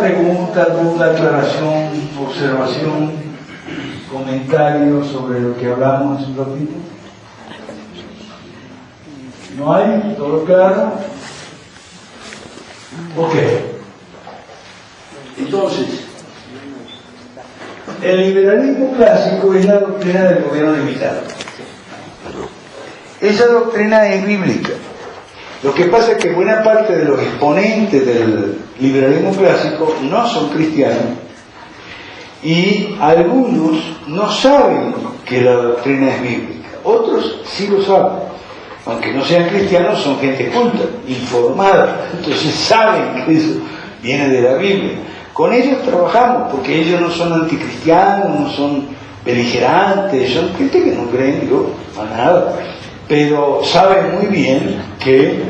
pregunta, duda, aclaración, observación, comentario sobre lo que hablamos hace un ratito? ¿No hay? ¿Todo claro? Ok. Entonces, el liberalismo clásico es la doctrina del gobierno limitado. Esa doctrina es bíblica. Lo que pasa es que buena parte de los exponentes del liberalismo clásico no son cristianos y algunos no saben que la doctrina es bíblica. Otros sí lo saben. Aunque no sean cristianos, son gente culta, informada. Entonces saben que eso viene de la Biblia. Con ellos trabajamos, porque ellos no son anticristianos, no son beligerantes, son gente que no creen, a nada. Pero saben muy bien que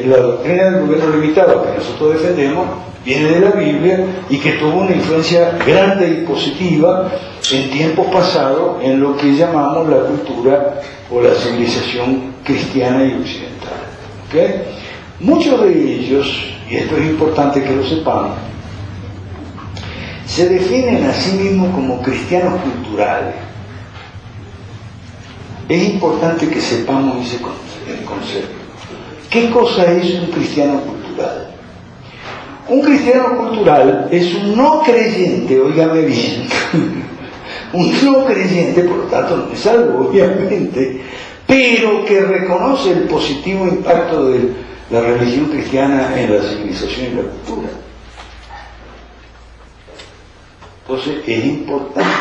la doctrina del gobierno limitado que nosotros defendemos viene de la Biblia y que tuvo una influencia grande y positiva en tiempos pasados en lo que llamamos la cultura o la civilización cristiana y occidental. ¿Okay? Muchos de ellos, y esto es importante que lo sepamos, se definen a sí mismos como cristianos culturales. Es importante que sepamos ese concepto. ¿Qué cosa es un cristiano cultural? Un cristiano cultural es un no creyente, óigame bien, un no creyente, por lo tanto no es salvo, obviamente, pero que reconoce el positivo impacto de la religión cristiana en la civilización y la cultura. Entonces es importante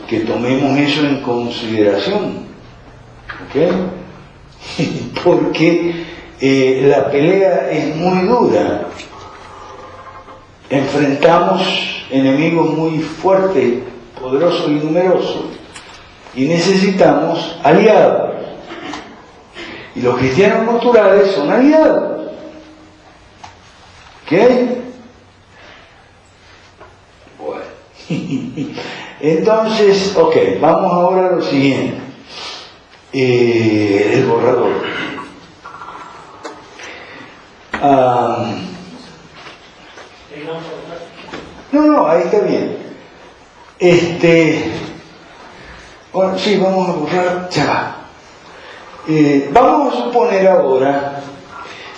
que tomemos eso en consideración, ¿ok? Porque la pelea es muy dura. Enfrentamos enemigos muy fuertes, poderosos y numerosos, y necesitamos aliados. Y los cristianos culturales son aliados. ¿Ok? Bueno. Entonces, ok, vamos ahora a lo siguiente. El borrador. No, ahí está bien. Bueno, sí, vamos a borrar, ya va. Vamos a suponer ahora,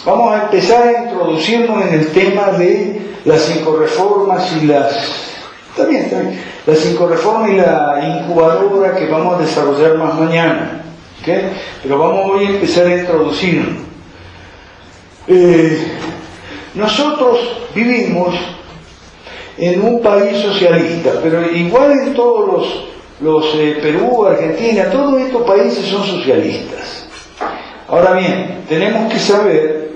vamos a empezar a introducirnos en el tema de las 5 reformas y está bien, las 5 reformas y la incubadora que vamos a desarrollar más mañana, ¿okay? Pero vamos hoy a empezar a introducirnos. Nosotros vivimos en un país socialista, pero igual en todos los Perú, Argentina, todos estos países son socialistas. Ahora bien, tenemos que saber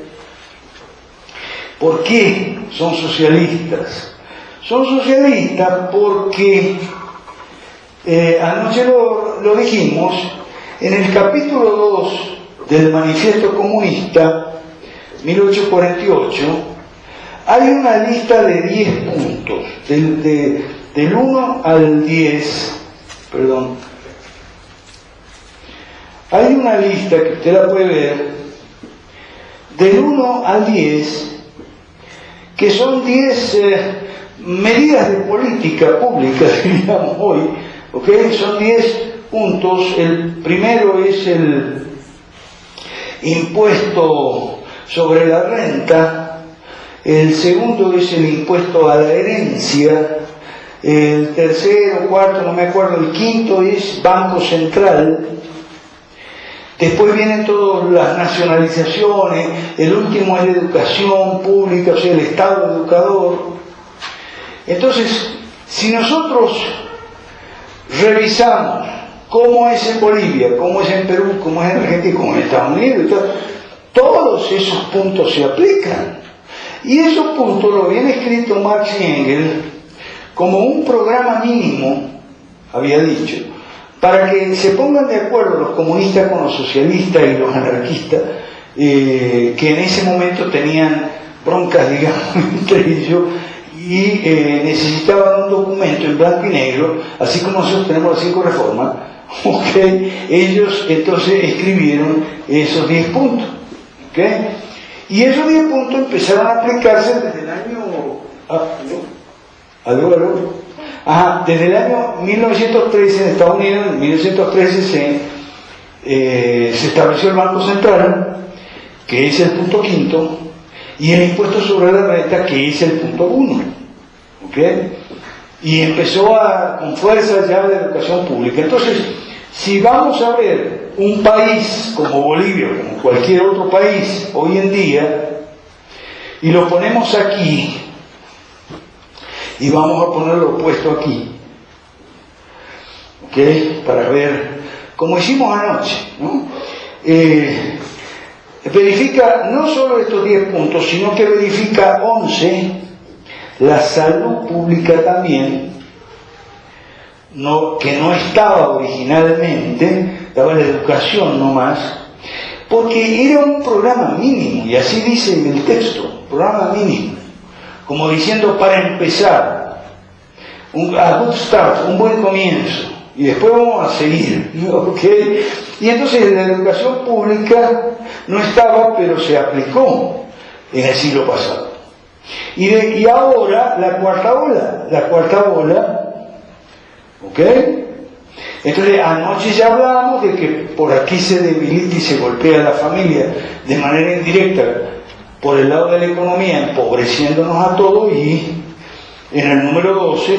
por qué son socialistas. Son socialistas porque, anoche lo dijimos, en el capítulo 2 del Manifiesto Comunista, 1848, hay una lista de 10 puntos, del 1 al 10, perdón. Hay una lista que usted la puede ver, del 1 al 10, que son 10 medidas de política pública, digamos hoy, ¿okay? Son 10 puntos. El primero es el impuesto sobre la renta. El segundo es el impuesto a la herencia. El tercero, cuarto, no me acuerdo, el quinto es Banco Central. Después vienen todas las nacionalizaciones. El último es la educación pública, o sea, el Estado educador. Entonces, si nosotros revisamos cómo es en Bolivia, cómo es en Perú, cómo es en Argentina, cómo es en Estados Unidos, todos esos puntos se aplican. Y esos puntos lo habían escrito Marx y Engels como un programa mínimo, había dicho, para que se pongan de acuerdo los comunistas con los socialistas y los anarquistas, que en ese momento tenían broncas, digamos, entre ellos, y necesitaban un documento en blanco y negro, así como nosotros tenemos las 5 reformas, ¿okay? Ellos entonces escribieron esos 10 puntos, ¿okay? Y esos 10 puntos empezaron a aplicarse desde el año ¿Aló? Ajá, desde el año 1913 en Estados Unidos, en 1913 se estableció el Banco Central, que es el punto quinto, y el impuesto sobre la renta, que es el punto 1. ¿Ok? Y empezó con fuerza ya la educación pública. Entonces, si vamos a ver un país como Bolivia, como cualquier otro país hoy en día, y lo ponemos aquí, y vamos a ponerlo opuesto aquí, ¿ok? Para ver, como hicimos anoche, ¿no? Verifica no solo estos 10 puntos, sino que verifica 11, la salud pública también, que no estaba originalmente, estaba la educación nomás, porque era un programa mínimo, y así dice en el texto, programa mínimo, como diciendo para empezar, a good start, un buen comienzo, y después vamos a seguir, ¿okay? Y entonces la educación pública no estaba, pero se aplicó en el siglo pasado. Y ahora la cuarta ola, ¿ok? Entonces anoche ya hablábamos de que por aquí se debilita y se golpea a la familia de manera indirecta por el lado de la economía, empobreciéndonos a todos, y en el número 12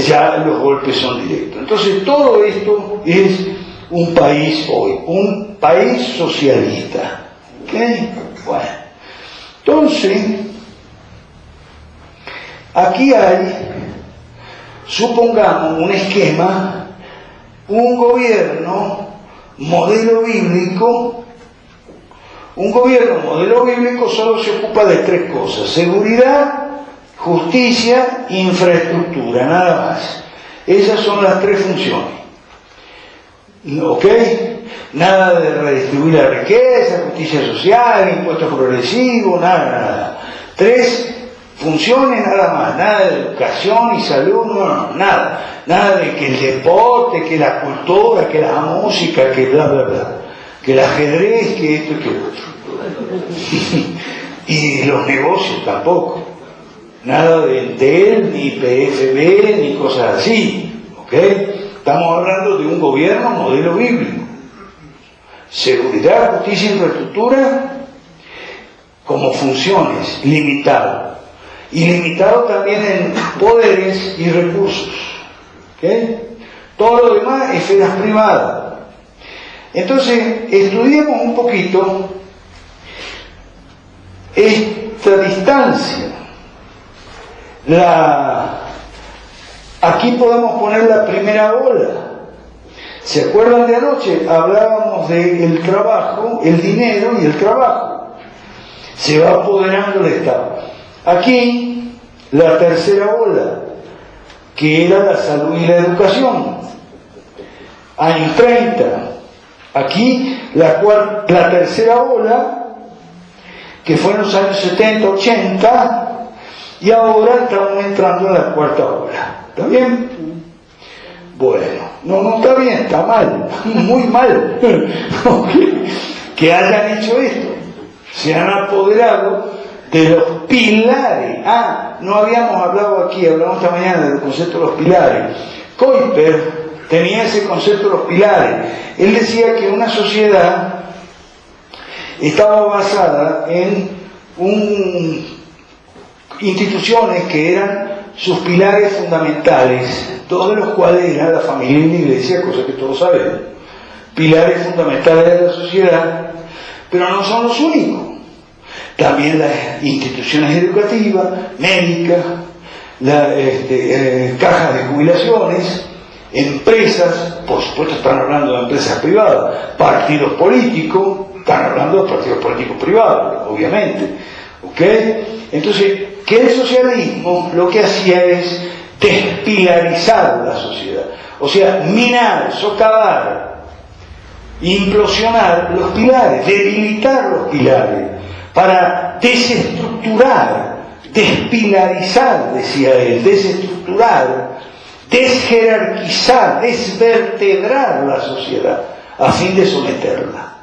ya los golpes son directos. Entonces todo esto es un país hoy, un país socialista. ¿Ok? Bueno, entonces aquí hay, supongamos, un esquema, un gobierno modelo bíblico. Un gobierno modelo bíblico solo se ocupa de 3 cosas: seguridad, justicia, infraestructura, nada más. Esas son las 3 funciones. ¿Ok? Nada de redistribuir la riqueza, justicia social, impuestos progresivos, nada. 3 funciones nada más, nada de educación y salud, no, nada. Nada de que el deporte, que la cultura, que la música, que bla, bla, bla. Que el ajedrez, que esto y que lo otro. Y los negocios tampoco. Nada de Entel, ni PFB, ni cosas así. ¿Ok? Estamos hablando de un gobierno modelo bíblico. Seguridad, justicia y infraestructura como funciones, limitado. Y limitado también en poderes y recursos. ¿Ok? Todo lo demás es esferas privadas. Entonces, estudiemos un poquito esta distancia. Aquí podemos poner la primera ola. ¿Se acuerdan de anoche? Hablábamos del trabajo, el dinero y el trabajo. Se va apoderando el Estado. Aquí, la tercera ola, que era la salud y la educación. Años 30. Aquí la tercera ola, que fue en los años 70, 80, y ahora estamos entrando en la cuarta ola. ¿Está bien? Bueno, no está bien, está mal, muy mal. Que hayan hecho esto, se han apoderado de los pilares. No habíamos hablado aquí, hablamos esta mañana del concepto de los pilares. Kuiper tenía ese concepto de los pilares. Él decía que una sociedad estaba basada en instituciones que eran sus pilares fundamentales, todos de los cuales eran la familia y la iglesia, cosa que todos sabemos. Pilares fundamentales de la sociedad, pero no son los únicos. También las instituciones educativas, médicas, cajas de jubilaciones, empresas, por supuesto están hablando de empresas privadas, partidos políticos, están hablando de partidos políticos privados, obviamente. ¿Ok? Entonces, que el socialismo lo que hacía es despilarizar la sociedad, o sea, minar, socavar, implosionar los pilares, debilitar los pilares, para desestructurar, despilarizar, decía él, desestructurar, desjerarquizar, desvertebrar la sociedad, a fin de someterla.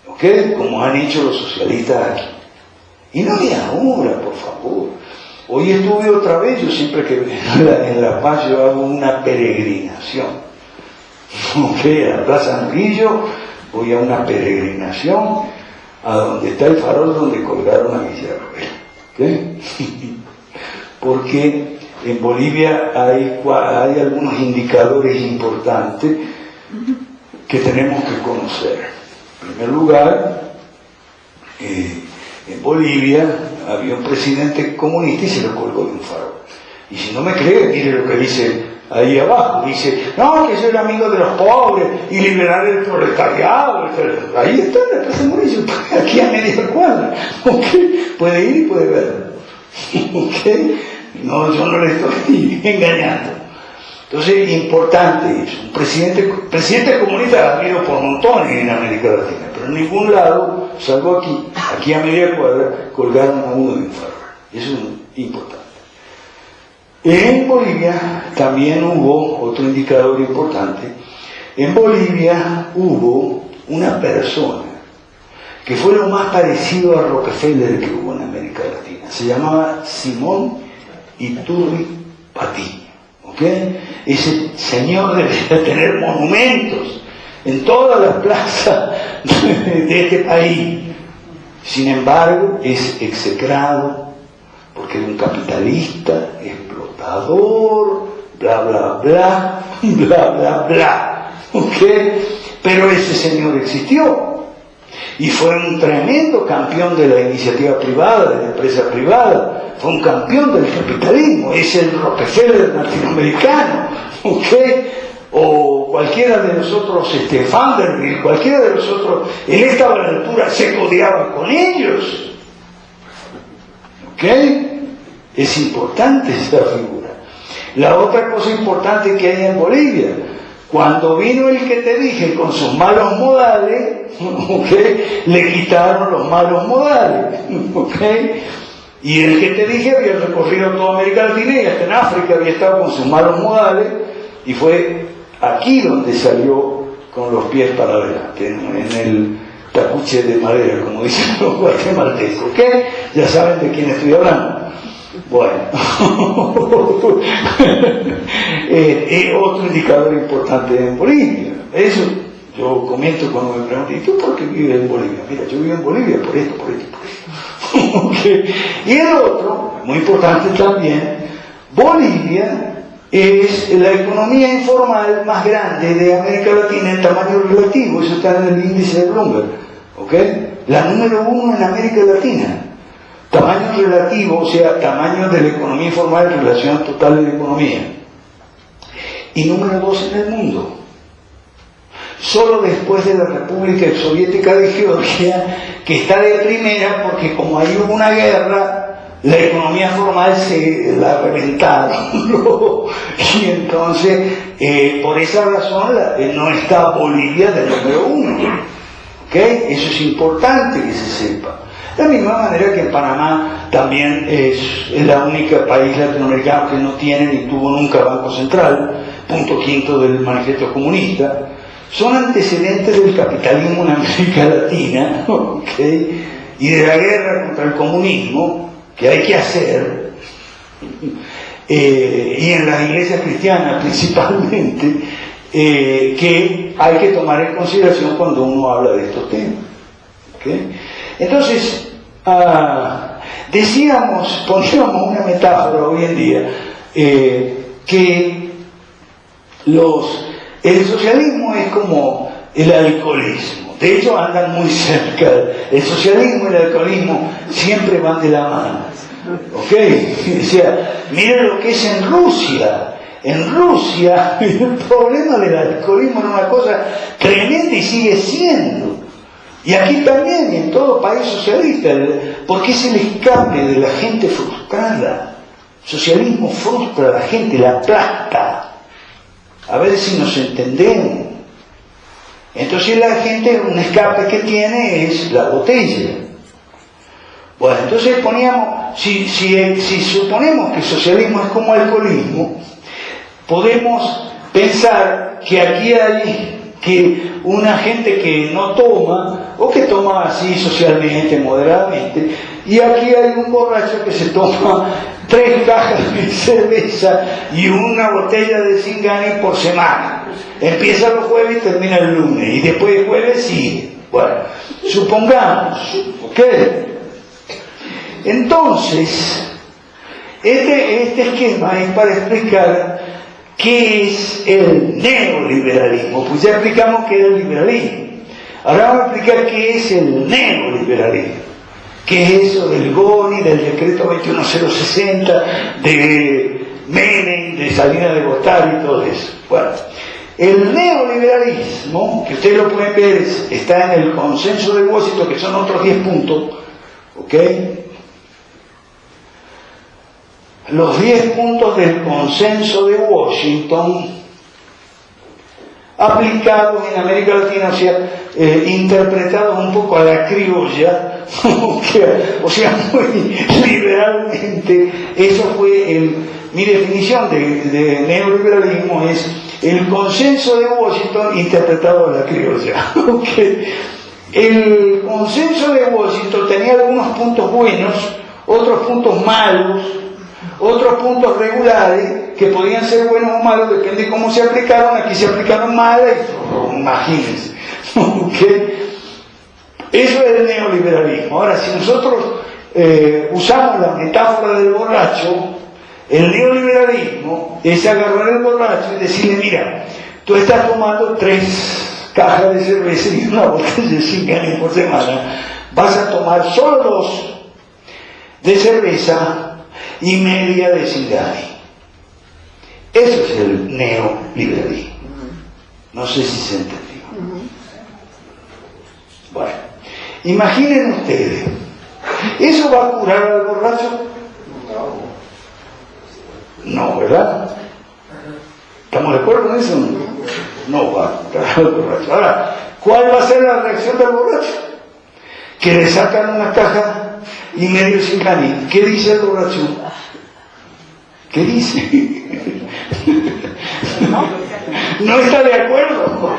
¿Ok? Como han hecho los socialistas aquí. Y no de ahora, por favor. Hoy estuve otra vez, yo siempre que en La Paz yo hago una peregrinación. A la Plaza Murillo voy a una peregrinación a donde está el farol donde colgaron a Villarroel. Porque en Bolivia hay algunos indicadores importantes que tenemos que conocer. En primer lugar, en Bolivia había un presidente comunista y se lo colgó de un farol. Y si no me cree, mire lo que dice ahí abajo. Dice, no, que soy amigo de los pobres y liberar el proletariado. Ahí está la Plaza Murillo, aquí a media cuadra. Puede ir y puede ver. No, yo no le estoy engañando. Entonces, importante eso. Un presidente comunista ha habido por montones en América Latina, pero en ningún lado, salvo aquí a media cuadra, colgaron a uno de un farol. Eso es importante. En Bolivia también hubo otro indicador importante. En Bolivia hubo una persona que fue lo más parecido a Rockefeller que hubo en América Latina. Se llamaba Simón Iturri Patiño. Ese señor debería tener monumentos en todas las plazas de este país. Sin embargo, es execrado porque era un capitalista, explotador, bla, bla, bla, bla, bla, bla. Pero ese señor existió y fue un tremendo campeón de la iniciativa privada, de la empresa privada. Fue un campeón del capitalismo, es el Rockefeller latinoamericano, o cualquiera de nosotros, Vanderbilt, cualquiera de nosotros, él estaba a la altura, se codeaba con ellos. Es importante esta figura. La otra cosa importante que hay en Bolivia, cuando vino el que te dije con sus malos modales, le quitaron los malos modales, y el que te dije había recorrido toda América Latina y hasta en África había estado con sus malos modales, y fue aquí donde salió con los pies para adelante, en el tacuche de madera, como dicen los guatemaltecos. Ya saben de quién estoy hablando. Bueno, otro indicador importante en Bolivia. Eso yo comento cuando me preguntan, ¿y tú por qué vives en Bolivia? Mira, yo vivo en Bolivia por esto, por esto, por esto. Y el otro, muy importante también, Bolivia es la economía informal más grande de América Latina en tamaño relativo. Eso está en el índice de Bloomberg. La número 1 en América Latina. Tamaño relativo, o sea, tamaño de la economía informal en relación total de la economía. Y número 2 en el mundo. Solo después de la República Soviética de Georgia, que está de primera porque como ahí hubo una guerra, la economía formal se la reventaron. Y entonces, por esa razón, no está Bolivia de número 1. Eso es importante que se sepa. De la misma manera que en Panamá también es la única país latinoamericano que no tiene ni tuvo nunca Banco Central, punto quinto del manifiesto comunista. Son antecedentes del capitalismo en América Latina, y de la guerra contra el comunismo que hay que hacer, y en las iglesias cristianas principalmente, que hay que tomar en consideración cuando uno habla de estos temas. Entonces, poníamos una metáfora hoy en día, que el socialismo es como el alcoholismo. De hecho, andan muy cerca. El socialismo y el alcoholismo siempre van de la mano. O sea, miren lo que es en Rusia. En Rusia, el problema del alcoholismo era una cosa tremenda y sigue siendo. Y aquí también, y en todo país socialista, porque es el escape de la gente frustrada. El socialismo frustra a la gente, la aplasta. A ver si nos entendemos. Entonces la gente, un escape que tiene es la botella. Bueno, entonces poníamos, si suponemos que el socialismo es como alcoholismo, podemos pensar que aquí hay que una gente que no toma, o que toma así socialmente, moderadamente, y aquí hay un borracho que se toma 3 cajas de cerveza y una botella de Zingani por semana. Empieza los jueves y termina el lunes, y después de jueves sigue. Bueno, supongamos, ¿ok? Entonces, este esquema es para explicar qué es el neoliberalismo. Pues ya explicamos qué es el liberalismo. Ahora vamos a explicar qué es el neoliberalismo. ¿Qué es eso del GONI, del decreto 21060, de Menem, de Salinas de Gortari y todo eso? Bueno, el neoliberalismo, que ustedes lo pueden ver, está en el consenso de Washington, que son otros 10 puntos, ¿ok? Los 10 puntos del consenso de Washington aplicados en América Latina, o sea, interpretados un poco a la criolla, o sea, muy liberalmente. Eso fue mi definición de neoliberalismo, es el consenso de Washington interpretado a la criolla. El consenso de Washington tenía algunos puntos buenos, otros puntos malos, otros puntos regulares que podían ser buenos o malos, depende de cómo se aplicaron. Aquí se aplicaron mal, imagínense. Eso es el neoliberalismo. Ahora, si nosotros usamos la metáfora del borracho, el neoliberalismo es agarrar al borracho y decirle: mira, tú estás tomando 3 cajas de cerveza y una botella de Zingani por semana, vas a tomar solo 2 de cerveza y media de Zingani. Eso es el neoliberalismo. No sé si se entendió. Bueno, imaginen ustedes, ¿eso va a curar al borracho? No, ¿verdad? ¿Estamos de acuerdo con eso? No va a curar al borracho. Ahora, ¿cuál va a ser la reacción del borracho? Que le sacan una caja y medio Zingani. ¿Qué dice el borracho? ¿Qué dice? No está de acuerdo.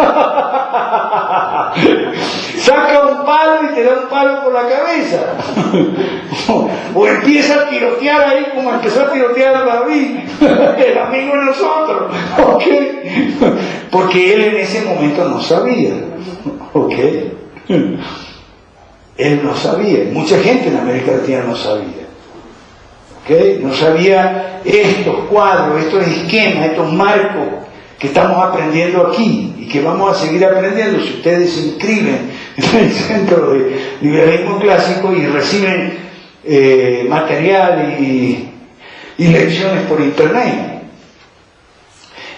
Saca un palo y te da un palo por la cabeza. O empieza a tirotear ahí como empezó a tirotear a David, el amigo de nosotros. Porque él en ese momento no sabía. Él no sabía. Mucha gente en América Latina no sabía. No sabía estos cuadros, estos esquemas, estos marcos que estamos aprendiendo aquí y que vamos a seguir aprendiendo si ustedes se inscriben en el Centro de Liberalismo Clásico y reciben material y lecciones por internet.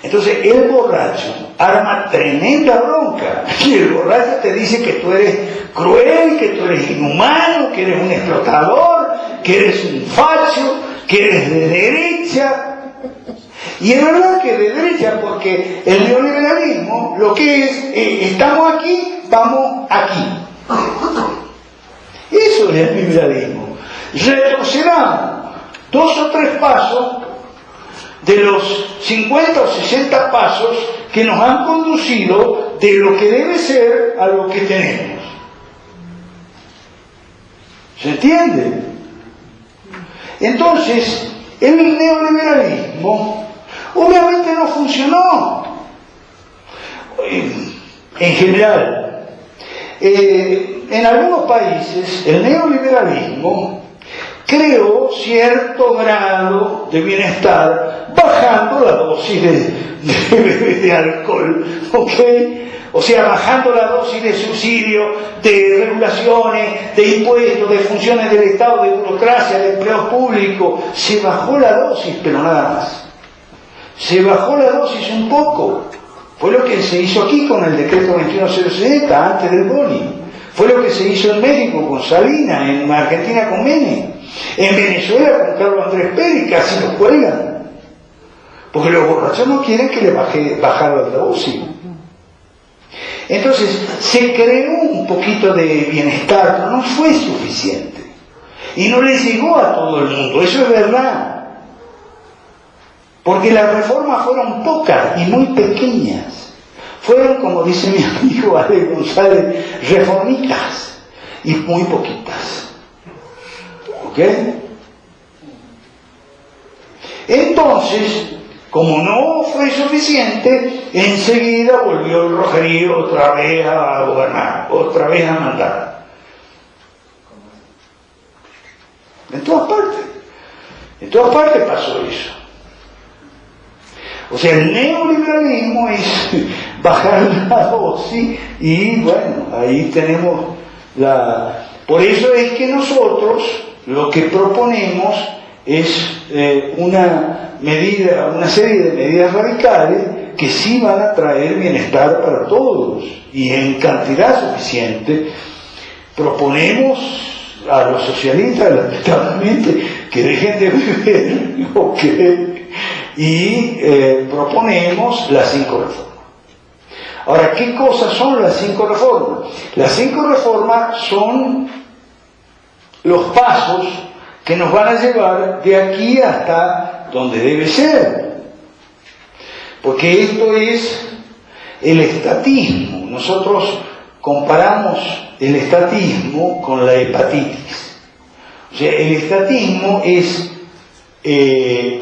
Entonces el borracho arma tremenda bronca y el borracho te dice que tú eres cruel, que tú eres inhumano, que eres un explotador, que eres un facho, que eres de derecha. Y es verdad que de derecha, porque el neoliberalismo lo que es, estamos aquí, vamos aquí. Eso es el liberalismo. Retrocedamos 2 o 3 pasos de los 50 o 60 pasos que nos han conducido de lo que debe ser a lo que tenemos. ¿Se entiende? Entonces, el neoliberalismo obviamente no funcionó en general. En algunos países el neoliberalismo creó cierto grado de bienestar bajando la dosis de alcohol, o sea, bajando la dosis de subsidio, de regulaciones, de impuestos, de funciones del Estado, de burocracia, de empleos públicos. Se bajó la dosis, pero nada más. Se bajó la dosis un poco. Fue lo que se hizo aquí con el decreto 21060, antes del GONI. Fue lo que se hizo en México con Salinas, en Argentina con Menem, en Venezuela con Carlos Andrés Pérez, casi lo cuelgan. Porque los borrachos no quieren que le bajar la dosis. Entonces, se creó un poquito de bienestar, pero no fue suficiente. Y no le llegó a todo el mundo, eso es verdad. Porque las reformas fueron pocas y muy pequeñas. fueron, como dice mi amigo Ale González, reformistas, y muy poquitas. ¿Ok? Entonces, como no fue suficiente, enseguida volvió el Rogerío otra vez a gobernar, otra vez a mandar. En todas partes pasó eso. O sea, el neoliberalismo es bajar la dosis y bueno, ahí tenemos la... Por eso es que nosotros lo que proponemos es una serie de medidas radicales que sí van a traer bienestar para todos y en cantidad suficiente. Proponemos a los socialistas, lamentablemente, que dejen de beber, ¿okay? Y proponemos las 5 reformas. Ahora, ¿qué cosas son las 5 reformas? Las 5 reformas son los pasos que nos van a llevar de aquí hasta donde debe ser. Porque esto es el estatismo. Nosotros comparamos el estatismo con la hepatitis. O sea, el estatismo es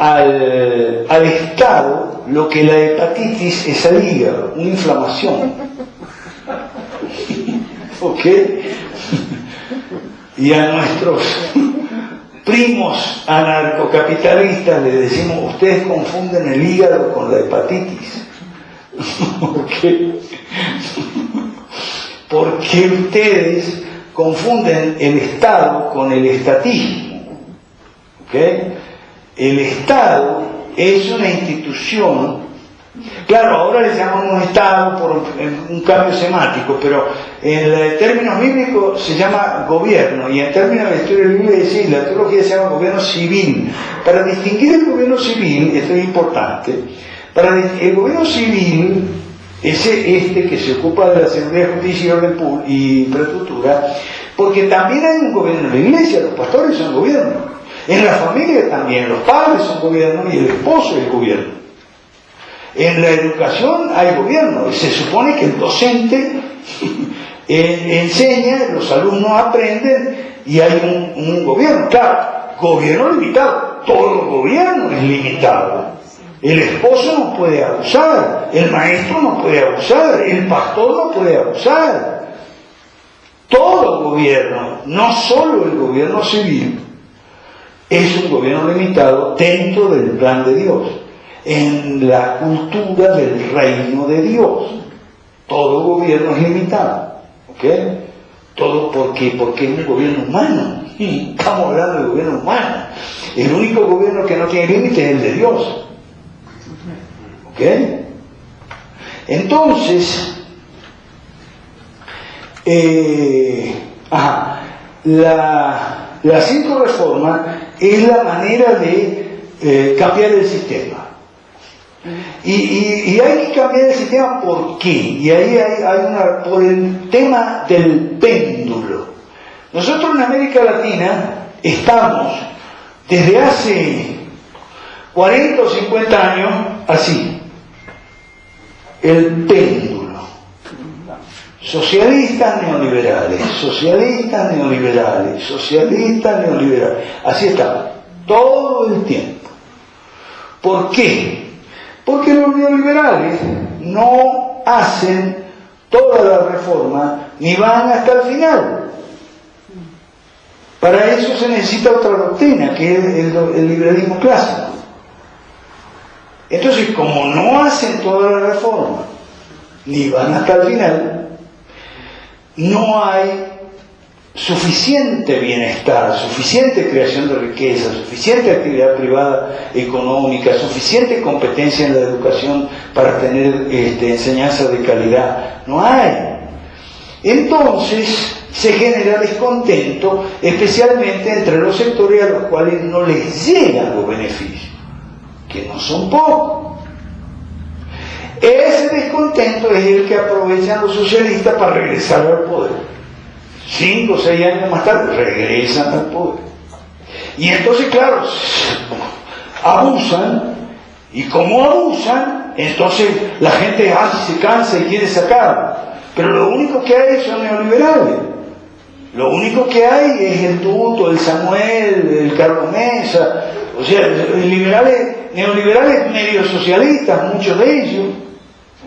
al Estado lo que la hepatitis es al hígado, una inflamación. ¿Ok? Y a nuestros primos anarcocapitalistas les decimos, ustedes confunden el hígado con la hepatitis. ¿Ok? Porque ustedes confunden el Estado con el estatismo. ¿Ok? El Estado es una institución, claro, ahora le llamamos Estado por un cambio semático, pero en términos bíblicos se llama gobierno, y en términos de la historia de la Iglesia y la teología se llama gobierno civil. Para distinguir el gobierno civil, esto es importante, el gobierno civil es este que se ocupa de la seguridad, justicia y orden y infraestructura, porque también hay un gobierno en la Iglesia, los pastores son gobierno. En la familia también, los padres son gobierno y el esposo es gobierno. En la educación hay gobierno, y se supone que el docente enseña, los alumnos aprenden y hay un gobierno. Claro, gobierno limitado, todo gobierno es limitado. El esposo no puede abusar, el maestro no puede abusar, el pastor no puede abusar. Todo gobierno, no solo el gobierno civil, es un gobierno limitado dentro del plan de Dios, en la cultura del reino de Dios. Todo gobierno es limitado, ¿ok? Todo porque es un gobierno humano. Estamos hablando de gobierno humano. El único gobierno que no tiene límite es el de Dios, ¿ok? Entonces, las 5 reformas es la manera de cambiar el sistema. Y hay que cambiar el sistema, ¿por qué? Y ahí hay por el tema del péndulo. Nosotros en América Latina estamos desde hace 40 o 50 años así. El péndulo. Socialistas neoliberales, socialistas neoliberales, socialistas neoliberales. Así estamos, todo el tiempo. ¿Por qué? Porque los neoliberales no hacen toda la reforma ni van hasta el final. Para eso se necesita otra doctrina, que es el liberalismo clásico. Entonces, como no hacen toda la reforma ni van hasta el final, no hay suficiente bienestar, suficiente creación de riqueza, suficiente actividad privada económica, suficiente competencia en la educación para tener enseñanza de calidad. No hay. Entonces se genera descontento, especialmente entre los sectores a los cuales no les llegan los beneficios, que no son pocos. Ese descontento es el que aprovechan los socialistas para regresar al poder. 5 o 6 años más tarde regresan al poder. Y entonces, claro, abusan, y como abusan, entonces la gente se cansa y quiere sacarlo. Pero lo único que hay son neoliberales. Lo único que hay es el Tuto, el Samuel, el Carlos Mesa, o sea, neoliberales medio socialistas, muchos de ellos,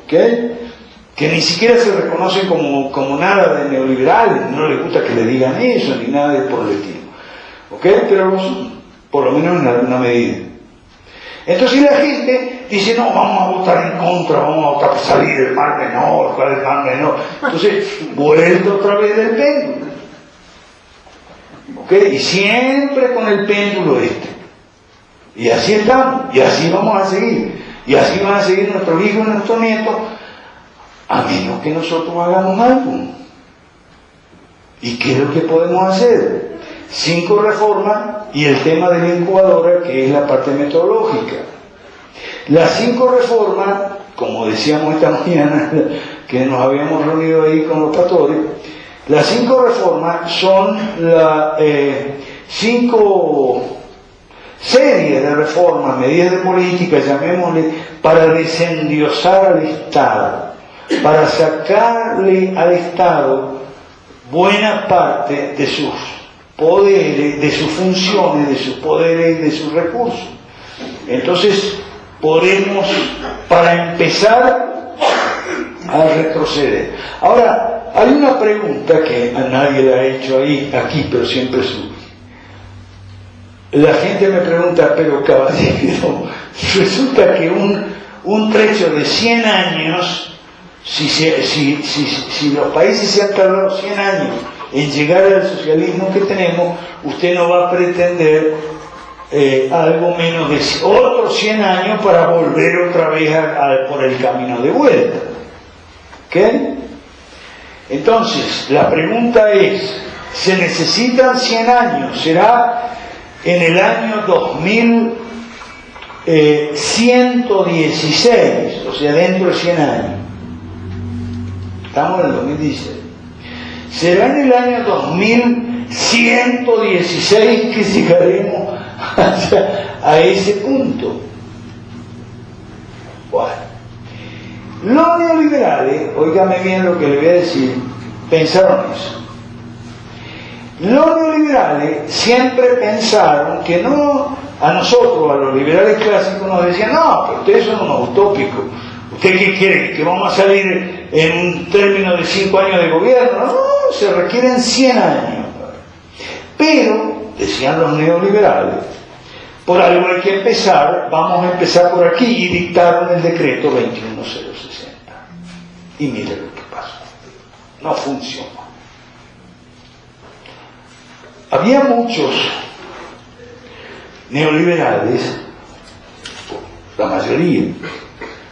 ¿okay? Que ni siquiera se reconocen como nada de neoliberales, no les gusta que le digan eso, ni nada de por el estilo, ¿okay? Pero lo son, por lo menos en alguna medida. Entonces la gente dice, no, vamos a votar en contra, vamos a votar para salir del mal menor, para el mal menor. Entonces, vuelta otra vez del péndulo. ¿Okay? Y siempre con el péndulo este. Y así estamos, y así vamos a seguir. Y así van a seguir nuestros hijos y nuestros nietos, a menos que nosotros hagamos algo. ¿Y qué es lo que podemos hacer? 5 reformas y el tema de la incubadora, que es la parte metodológica. Las 5 reformas, como decíamos esta mañana, que nos habíamos reunido ahí con los pastores, las 5 reformas son las 5 series de reformas, medidas de política, llamémosle, para desendiosar al Estado, para sacarle al Estado buena parte de sus poderes, de sus funciones, de sus poderes y de sus recursos. Entonces podemos, para empezar, a retroceder. Ahora, hay una pregunta que a nadie le ha hecho aquí, pero siempre surge. La gente me pregunta, pero caballero, resulta que un trecho de 100 años, si los países se han tardado 100 años en llegar al socialismo que tenemos, usted no va a pretender algo menos de otros 100 años para volver otra vez por el camino de vuelta. ¿Ok? Entonces, la pregunta es, ¿se necesitan 100 años? ¿Será en el año 2116, o sea, dentro de 100 años? Estamos en el 2016. ¿Será en el año 2116 que llegaremos a ese punto? Bueno, los neoliberales, óigame bien lo que le voy a decir, pensaron eso. Los neoliberales siempre pensaron que no, a nosotros, a los liberales clásicos, nos decían, no, pero ustedes son unos utópicos. ¿Usted qué quiere? ¿Que vamos a salir en un término de 5 años de gobierno? No, se requieren 100 años. Pero, decían los neoliberales, por algo hay que empezar, vamos a empezar por aquí, y dictaron el decreto 21060. Y mire lo que pasó. No funcionó. Había muchos neoliberales, la mayoría,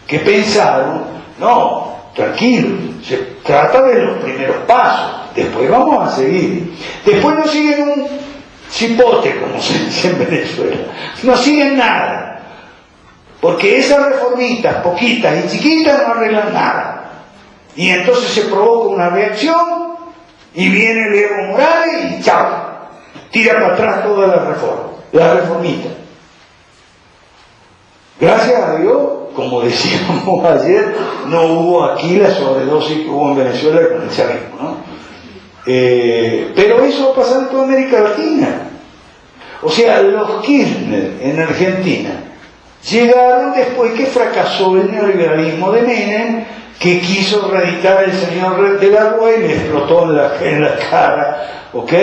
que pensaron, no, tranquilo, se trata de los primeros pasos, después vamos a seguir. Después no siguen un cipote, como se dice en Venezuela, no siguen nada, porque esas reformitas, poquitas y chiquitas, no arreglan nada. Y entonces se provoca una reacción, y viene el Evo Morales, y chao, tira para atrás toda la reformita. Gracias a Dios, como decíamos ayer, no hubo aquí la sobredosis que hubo en Venezuela con el chavismo, ¿no? Pero eso va a pasar en toda América Latina. O sea, los Kirchner en Argentina llegaron después que fracasó el neoliberalismo de Menem, que quiso reeditar el señor de la Rúa y le explotó en la cara, ¿ok?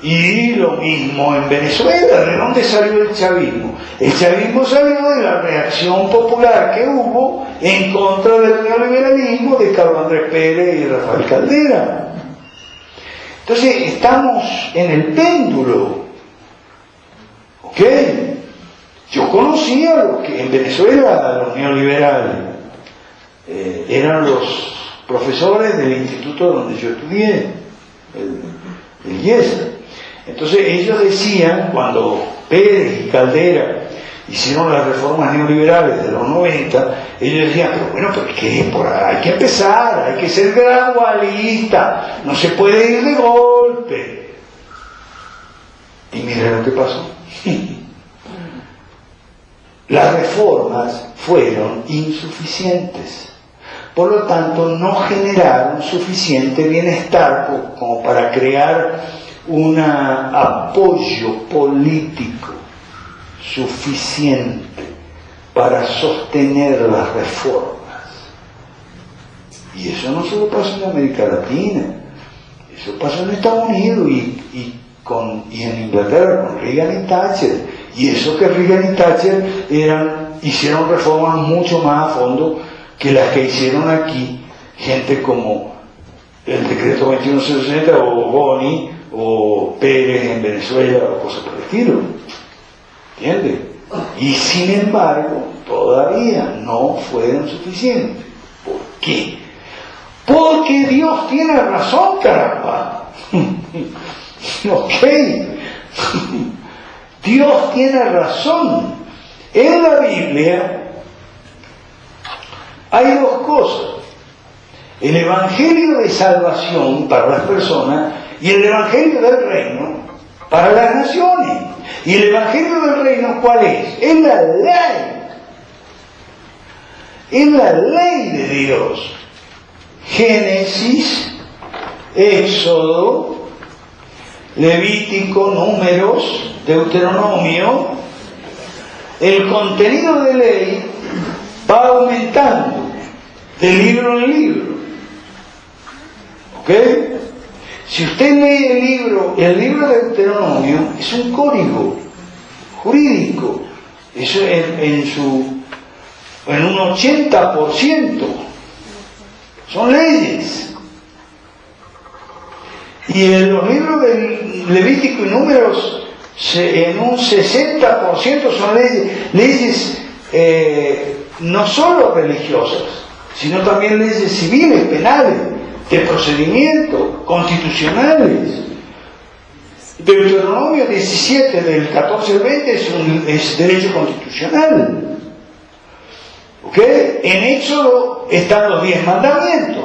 Y lo mismo en Venezuela. ¿De dónde salió el chavismo? El chavismo salió de la reacción popular que hubo en contra del neoliberalismo de Carlos Andrés Pérez y Rafael Caldera. Entonces estamos en el péndulo, ¿ok? Yo conocía lo que en Venezuela los neoliberales eran los profesores del instituto donde yo estudié, el IESA. Entonces ellos decían, cuando Pérez y Caldera hicieron las reformas neoliberales de los 90, ellos decían, pero bueno, ¿pero qué? Hay que empezar, hay que ser gradualista, no se puede ir de golpe. Y miren lo que pasó. las reformas fueron insuficientes. Por lo tanto, no generaron suficiente bienestar como para crear un apoyo político suficiente para sostener las reformas. Y eso no solo pasó en América Latina, eso pasó en Estados Unidos y en Inglaterra con Reagan y Thatcher. Y eso que Reagan y Thatcher hicieron reformas mucho más a fondo que las que hicieron aquí gente como el decreto 2160 o Boni o Pérez en Venezuela o cosas por el estilo. ¿Entiendes? Y sin embargo, todavía no fueron suficientes. ¿Por qué? Porque Dios tiene razón, caramba. Ok. Dios tiene razón. En la Biblia hay dos cosas: el evangelio de salvación para las personas y el evangelio del reino para las naciones. ¿Y el evangelio del reino cuál es? Es la ley. Es la ley de Dios. Génesis, Éxodo, Levítico, Números, Deuteronomio. El contenido de ley va aumentando de libro en libro. ¿Ok? Si usted lee el libro de Deuteronomio, es un código jurídico. Eso en un 80% son leyes. Y en los libros de Levítico y Números, en un 60% son leyes no solo religiosas, sino también leyes civiles, penales, de procedimiento, constitucionales. Deuteronomio 17, del 14 al 20, es derecho constitucional. ¿Ok? En Éxodo están los 10 mandamientos.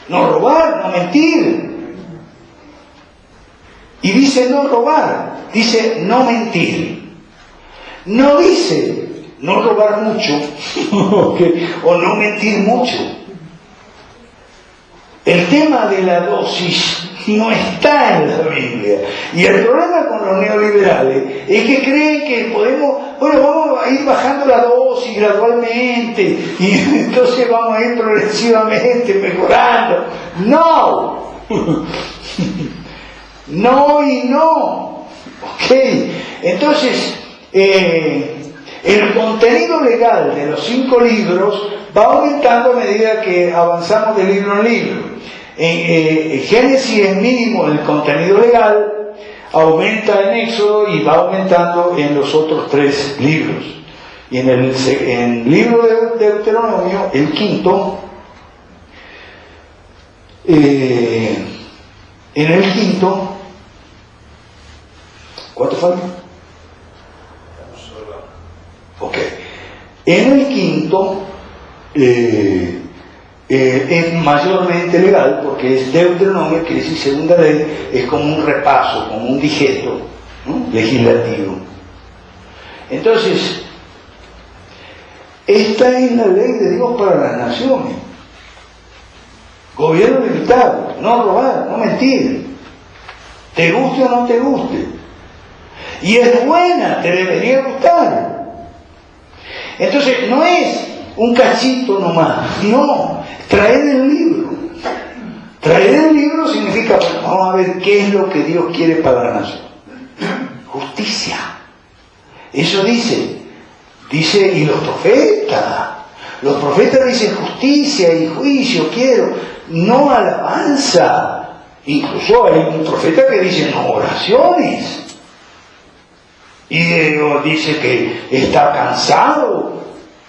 No robar, no mentir. Y dice no robar, dice no mentir. No dice no robar mucho, o no mentir mucho. El tema de la dosis no está en la Biblia. Y el problema con los neoliberales es que creen que vamos a ir bajando la dosis gradualmente y entonces vamos a ir progresivamente mejorando. ¡No! No y no. ¿Ok? Entonces, el contenido legal de los 5 libros va aumentando a medida que avanzamos de libro en libro. En Génesis es mínimo el contenido legal, aumenta en Éxodo y va aumentando en los otros 3 libros. Y en el libro de Deuteronomio, el quinto, ¿cuánto falta? Ok. En el quinto es mayormente legal porque es Deuteronomio, que es segunda ley, es como un repaso, como un digesto, ¿no?, legislativo. Entonces, esta es la ley de Dios para las naciones. Gobierno limitado, no robar, no mentir, te guste o no te guste. Y es buena, te debería gustar. Entonces, no es un cachito nomás, no, traer el libro. Traer el libro significa, vamos a ver qué es lo que Dios quiere para la nación. Justicia. Eso dice, y los profetas dicen justicia y juicio quiero, no alabanza. Incluso hay un profeta que dice no oraciones. Y dice que está cansado,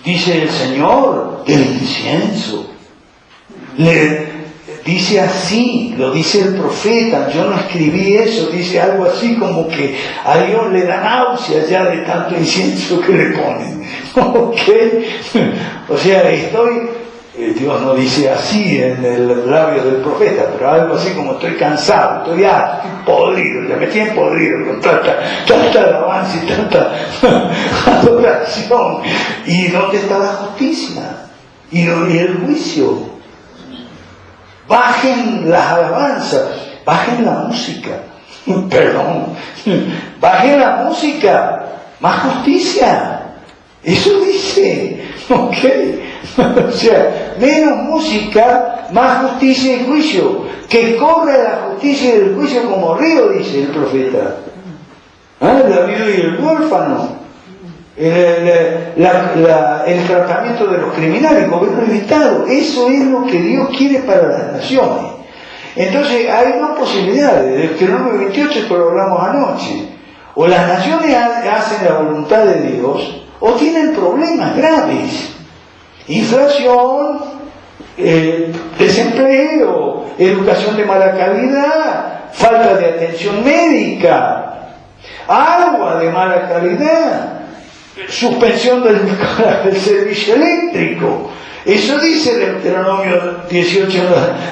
dice el Señor, del incienso. Dice así, lo dice el profeta, yo no escribí eso, dice algo así como que a Dios le da náusea ya de tanto incienso que le ponen. ¿Ok? O sea, estoy Dios no dice así en el labio del profeta, pero algo así como estoy cansado, estoy harto, estoy podrido, ya me tienen podrido con tanta alabanza y tanta adoración. ¿Y dónde está la justicia? ¿Y el juicio? Bajen las alabanzas, bajen la música, perdón, bajen la música, más justicia. Eso dice, ¿ok? O sea, menos música, más justicia y juicio. Que corra la justicia y el juicio como río, dice el profeta. La viuda y el huérfano. El tratamiento de los criminales, el gobierno limitado. Eso es lo que Dios quiere para las naciones. Entonces, hay dos posibilidades. El Deuteronomio 28, esto lo hablamos anoche. O las naciones hacen la voluntad de Dios, o tienen problemas graves. Inflación, desempleo, educación de mala calidad, falta de atención médica, agua de mala calidad, suspensión del servicio eléctrico. Eso dice el Deuteronomio 28,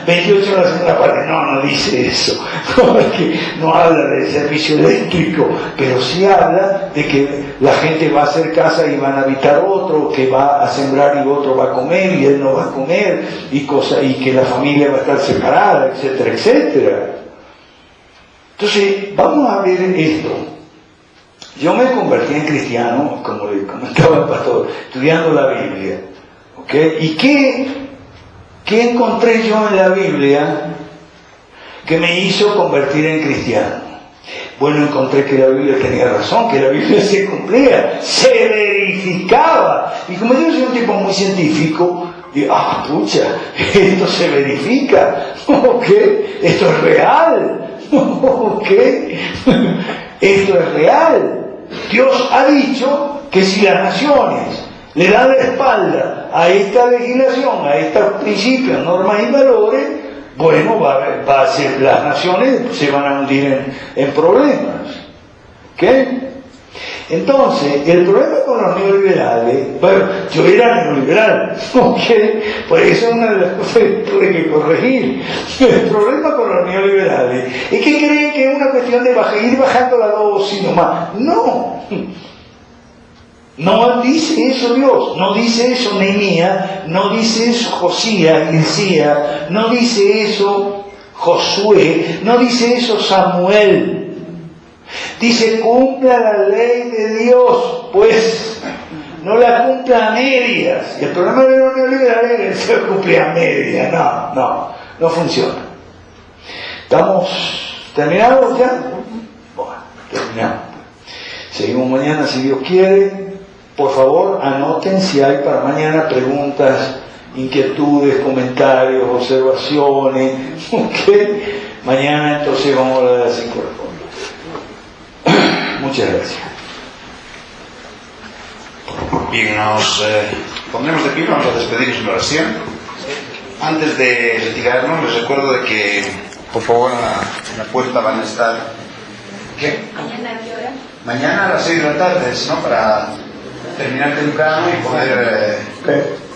28 en la segunda parte. No dice eso. Porque no habla del servicio eléctrico, pero sí habla de que la gente va a hacer casa y van a habitar otro, que va a sembrar y otro va a comer y él no va a comer, y que la familia va a estar separada, etcétera, etcétera. Entonces, vamos a ver esto. Yo me convertí en cristiano, como le comentaba el pastor, estudiando la Biblia. ¿Okay? ¿Y qué encontré yo en la Biblia que me hizo convertir en cristiano? Bueno, encontré que la Biblia tenía razón, que la Biblia se cumplía, se verificaba. Y como yo soy un tipo muy científico, digo, pucha, esto se verifica, ¿ok? Esto es real, ¿ok? Esto es real. Dios ha dicho que si las naciones le dan la espalda a esta legislación, a estos principios, normas y valores, bueno, va a ser, las naciones se van a hundir en problemas. ¿Ok? Entonces, el problema con los neoliberales, bueno, yo era neoliberal, ¿ok? Por eso es una de las cosas que tuve que corregir. El problema con los neoliberales es que creen que es una cuestión de ir bajando la dosis nomás. No. No dice eso Dios, no dice eso Nehemías, no dice eso Josías, Isaías, no dice eso Josué, no dice eso Samuel. Dice, cumpla la ley de Dios, pues no la cumpla a medias. Y el problema de los neoliberales es que se cumple a medias. No funciona. ¿Estamos terminados ya? Bueno, terminamos. Seguimos mañana si Dios quiere. Por favor, anoten si hay para mañana preguntas, inquietudes, comentarios, observaciones. ¿Okay? Mañana entonces vamos a hablar de las 5 reformas. Muchas gracias. Bien, nos pondremos de pie, vamos a despedirnos en oración. Antes de retirarnos, les recuerdo de que, por favor, en la puerta van a estar... ¿Qué? ¿Mañana a qué hora? Mañana a las 6 de la tarde, ¿no? Para terminar temprano y poder...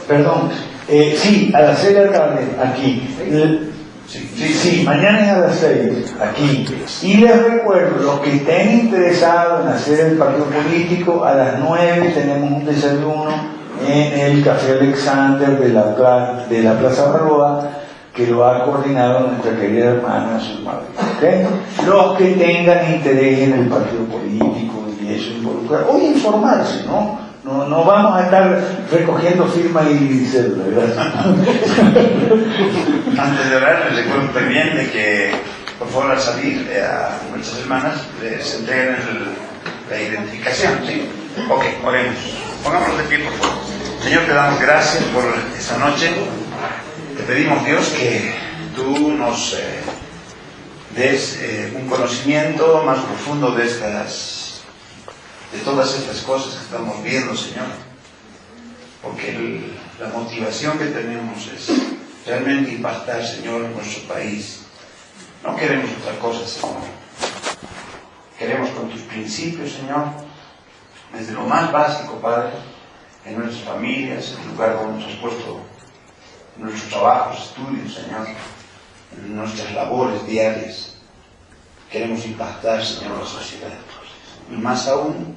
Perdón, sí, a las 6 de la tarde, aquí. Sí, mañana es a las 6, aquí. Y les recuerdo, los que estén interesados en hacer el partido político, a las 9 tenemos un desayuno en el Café Alexander de la Plaza Barroa, que lo ha coordinado nuestra querida hermana Zulma. ¿Okay? Los que tengan interés en el partido político y eso involucrar, o informarse, ¿no? No vamos a estar recogiendo firmas y cédulas, ¿verdad? Antes de orar, les recuerdo también de que, por favor, al salir a nuestras hermanas, les entreguen la identificación, ¿sí? Ok, oremos. Pongámonos de pie, por favor. Señor, te damos gracias por esta noche. Te pedimos, Dios, que tú nos des un conocimiento más profundo de todas estas cosas que estamos viendo, Señor, porque la motivación que tenemos es realmente impactar, Señor, en nuestro país. No queremos otra cosa, Señor. Queremos con tus principios, Señor, desde lo más básico, Padre, en nuestras familias, en el lugar donde nos has puesto en nuestros trabajos, estudios, Señor, en nuestras labores diarias. Queremos impactar, Señor, la sociedad. Y más aún,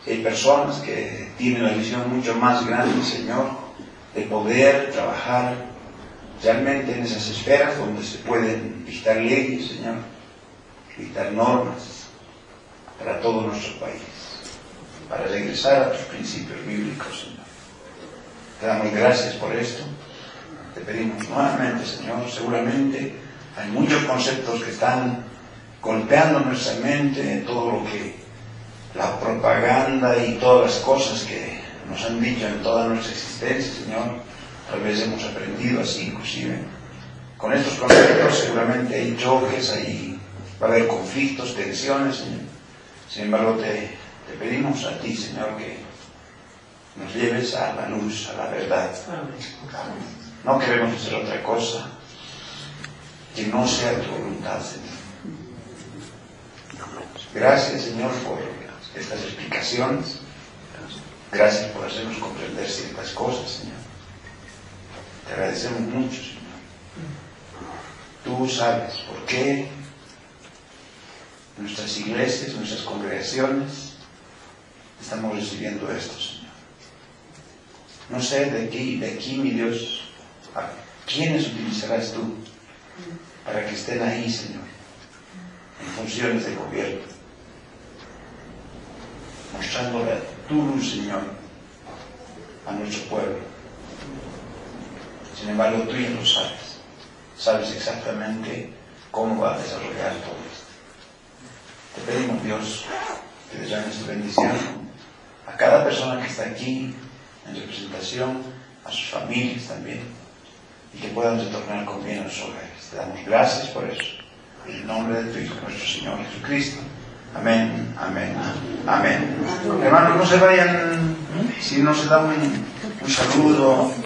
hay personas que tienen la visión mucho más grande, Señor, de poder trabajar realmente en esas esferas donde se pueden dictar leyes, Señor, dictar normas para todo nuestro país, para regresar a tus principios bíblicos, Señor. Te damos gracias por esto. Te pedimos nuevamente, Señor, seguramente hay muchos conceptos que están golpeando nuestra mente, todo lo que la propaganda y todas las cosas que nos han dicho en toda nuestra existencia, Señor, tal vez hemos aprendido así inclusive. Con estos conceptos seguramente hay choques, va a haber conflictos, tensiones, Señor. Sin embargo, te pedimos a ti, Señor, que nos lleves a la luz, a la verdad. No queremos hacer otra cosa que no sea tu voluntad, Señor. Gracias, Señor, por estas explicaciones. Gracias por hacernos comprender ciertas cosas, Señor. Te agradecemos mucho, Señor. Tú sabes por qué nuestras iglesias, nuestras congregaciones estamos recibiendo esto, Señor. No sé de aquí, mi Dios, a quiénes utilizarás tú para que estén ahí, Señor, en funciones de gobierno, mostrándole tu luz, Señor, a nuestro pueblo. Sin embargo, tú ya lo sabes. Sabes exactamente cómo va a desarrollar todo esto. Te pedimos, Dios, que derrames tu bendición a cada persona que está aquí en representación, a sus familias también, y que puedan retornar con bien a sus hogares. Te damos gracias por eso. En el nombre de tu Hijo, nuestro Señor Jesucristo. Amén, amén, amén. Hermanos, no se vayan si no se da un saludo.